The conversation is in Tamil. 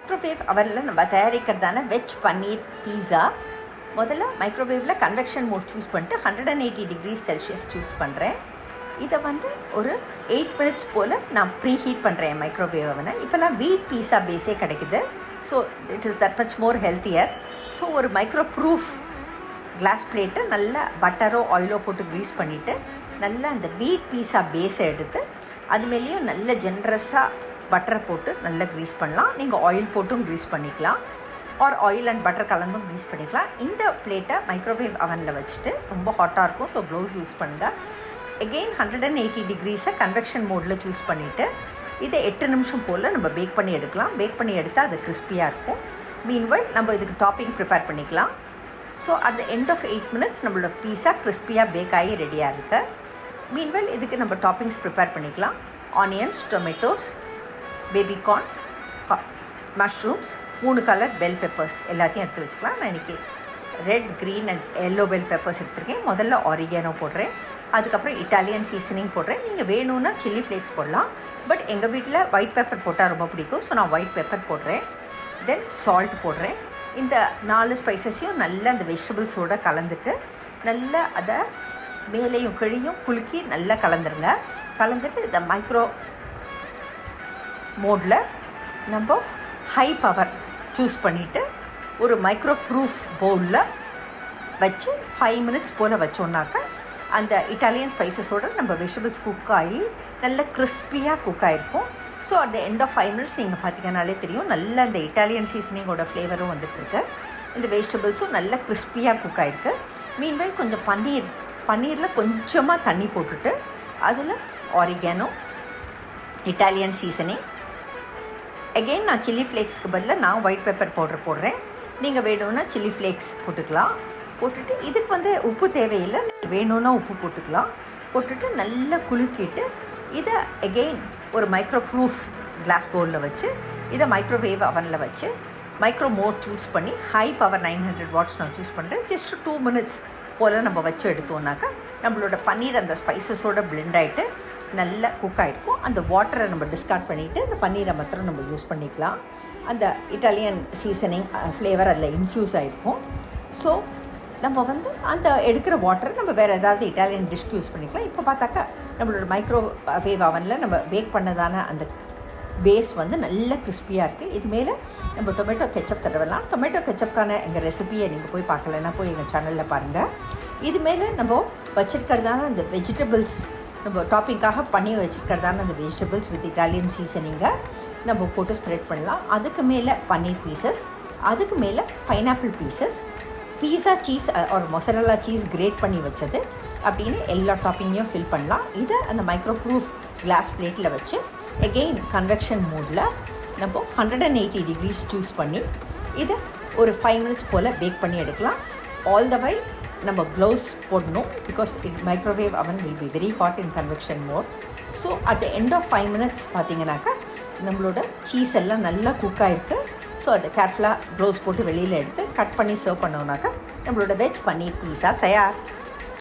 மைக்ரோவேவ் அவனில் நம்ம தயாரிக்கிறதான வெஜ் பன்னீர் பீஸா. முதல்ல மைக்ரோவேவில் கன்வெக்ஷன் மோட் சூஸ் பண்ணிட்டு 180 டிகிரிஸ் செல்சியஸ் சூஸ் பண்ணுறேன். இதை ஒரு 8 மினிட்ஸ் போல் நான் ப்ரீ ஹீட் பண்ணுறேன் மைக்ரோவேவ் அவனை. இப்போல்லாம் வீட் பீஸா பேஸே கிடைக்குது. So it is that much more healthier. So ஒரு மைக்ரோ ப்ரூஃப் கிளாஸ் பிளேட்டு நல்லா பட்டரோ ஆயிலோ போட்டு க்ரீஸ் பண்ணிவிட்டு நல்லா அந்த வீட் பீஸா பேஸை எடுத்து அது மேலேயும் நல்ல ஜென்ரஸாக பட்டரை போட்டு நல்லா க்ரீஸ் பண்ணலாம். நீங்கள் ஆயில் போட்டும் க்ரீஸ் பண்ணிக்கலாம், ஆர் ஆயில் அண்ட் பட்டர் கலந்தும் க்ரீஸ் பண்ணிக்கலாம். இந்த பிளேட்டை மைக்ரோவேவ் அவனில் வச்சுட்டு ரொம்ப ஹாட்டாக இருக்கும், ஸோ க்ளவுஸ் யூஸ் பண்ணுங்கள். எகெயின் 180 டிகிரிஸை கன்வெக்ஷன் மோடில் சூஸ் பண்ணிவிட்டு இதை 8 நிமிஷம் போல் நம்ம பேக் பண்ணி எடுக்கலாம். பேக் பண்ணி எடுத்தால் அது கிறிஸ்பியாக இருக்கும். மீன்வைல் நம்ம இதுக்கு டாப்பிங் ப்ரிப்பேர் பண்ணிக்கலாம். So at the end of 8 minutes நம்மளோட பீஸா கிறிஸ்பியாக பேக் ஆகி ரெடியாக இருக்குது. மீன்வைல் இதுக்கு நம்ம டாப்பிங்ஸ் ப்ரிப்பேர் பண்ணிக்கலாம். Onions, tomatoes, baby corn, mushrooms, 3 colour bell peppers எல்லாத்தையும் எடுத்து வச்சுக்கலாம். நான் இன்றைக்கி red, green and yellow bell peppers எடுத்துருக்கேன். முதல்ல ஆரிகானோ போடுறேன், அதுக்கப்புறம் இட்டாலியன் சீசனிங் போடுறேன். நீங்கள் வேணும்னா சில்லி ஃப்ளேக்ஸ் போடலாம், பட் எங்கள் வீட்டில் ஒயிட் பெப்பர் போட்டால் ரொம்ப பிடிக்கும், ஸோ நான் ஒயிட் பெப்பர் போடுறேன். தென் சால்ட் போடுறேன். இந்த 4 ஸ்பைசஸையும் நல்லா அந்த வெஜிடபிள்ஸோடு கலந்துட்டு நல்லா அதை மேலேயும் கீழையும் குலுக்கி நல்லா கலந்துருங்க. கலந்துட்டு இந்த மைக்ரோ மோடில் நம்ம ஹை பவர் சூஸ் பண்ணிவிட்டு ஒரு மைக்ரோ ப்ரூஃப் பவுலில் வச்சு 5 மினிட்ஸ் போல் வச்சோன்னாக்கா அந்த இட்டாலியன் ஸ்பைசஸோடு நம்ம வெஜிடபிள்ஸ் குக் ஆகி நல்ல கிறிஸ்பியாக குக் ஆகிருக்கும். So at the end of 5 minutes நீங்கள் பார்த்தீங்கன்னாலே தெரியும் நல்ல அந்த இட்டாலியன் சீசனிங்கோட ஃப்ளேவரும் வந்துட்டுருக்கு. இந்த வெஜிடபிள்ஸும் நல்ல கிறிஸ்பியாக குக் ஆகிருக்கு. மீன்வேல் கொஞ்சம் பன்னீரில் கொஞ்சமாக தண்ணி போட்டுட்டு அதில் ஆரிகானோ, இட்டாலியன் சீசனிங், எகெயின் நான் சில்லி ஃப்ளேக்ஸ்க்கு பதிலாக நான் ஒயிட் பெப்பர் பவுடர் போடுறேன். நீங்கள் வேணும்னா சில்லி ஃப்ளேக்ஸ் போட்டுக்கலாம். போட்டுட்டு இதுக்கு உப்பு தேவையில்லை, வேணும்னா உப்பு போட்டுக்கலாம். போட்டுட்டு நல்லா குலுக்கிட்டு இதை எகெயின் ஒரு மைக்ரோ ப்ரூஃப் கிளாஸ் பவுலில் வச்சு இதை மைக்ரோவேவ் அவனில் வச்சு மைக்ரோ மோட் சூஸ் பண்ணி ஹை பவர் 900 வாட்ஸ் நான் சூஸ் பண்ணுறேன். ஜஸ்ட் 2 மினிட்ஸ் போல் நம்ம வச்சு எடுத்தோம்னாக்கா நம்மளோட பன்னீர் அந்த ஸ்பைசஸோடு பிளெண்ட் ஆகிட்டு நல்லா குக் ஆகிருக்கும். அந்த வாட்டரை நம்ம டிஸ்கார்ட் பண்ணிவிட்டு அந்த பன்னீரை மாத்திரம் நம்ம யூஸ் பண்ணிக்கலாம். அந்த இட்டாலியன் சீசனிங் ஃப்ளேவர் அதில் இன்ஃப்யூஸ் ஆகிருக்கும். ஸோ நம்ம அந்த எடுக்கிற வாட்டரை நம்ம வேறு ஏதாவது இட்டாலியன் டிஷ்க்கு யூஸ் பண்ணிக்கலாம். இப்போ பார்த்தாக்கா நம்மளோட மைக்ரோவேவ் அவனில் நம்ம பேக் பண்ணதான அந்த பேஸ் நல்ல கிறிஸ்பியாக இருக்குது. இது மேலே நம்ம டொமேட்டோ கெச்சப் தடவலாம். டொமேட்டோ கெச்சப்க்கான எங்கள் ரெசிபியை நீங்கள் போய் பார்க்கலன்னா போய் எங்கள் சேனலில் பாருங்கள். இது மேலே நம்ம வச்சுருக்கிறதான அந்த வெஜிடபிள்ஸ் நம்ம டாப்பிங்காக பண்ணி வச்சுருக்கிறதான அந்த வெஜிடபிள்ஸ் வித் இட்டாலியன் சீசனிங்கை நம்ம போட்டு ஸ்ப்ரெட் பண்ணலாம். அதுக்கு மேலே பன்னீர் பீசஸ், அதுக்கு மேலே பைனாப்பிள் பீசஸ், பீஸா சீஸ் ஒரு மொசரல்லா சீஸ் கிரேட் பண்ணி வச்சது அப்படின்னு எல்லா டாப்பிங்கையும் ஃபில் பண்ணலாம். இதை அந்த மைக்ரோ ப்ரூஃப் கிளாஸ் பிளேட்டில் வச்சு எகெயின் கன்வெக்ஷன் மோடில் நம்ம 180 டிகிரிஸ் சூஸ் பண்ணி இதை ஒரு 5 மினிட்ஸ் போல் பேக் பண்ணி எடுக்கலாம். ஆல் த வைல் நம்ம க்ளவுஸ் போடணும், because microwave oven will be very hot in convection mode. So at the end of 5 minutes பார்த்தீங்கன்னாக்கா நம்மளோட சீஸ் எல்லாம் நல்லா குக் ஆகிருக்கு. ஸோ அதை கேர்ஃபுல்லாக க்ளவுஸ் போட்டு வெளியில் எடுத்து கட் பண்ணி சர்வ் பண்ணோம்னாக்கா நம்மளோட வெஜ் பன்னீர் பீஸா தயார்.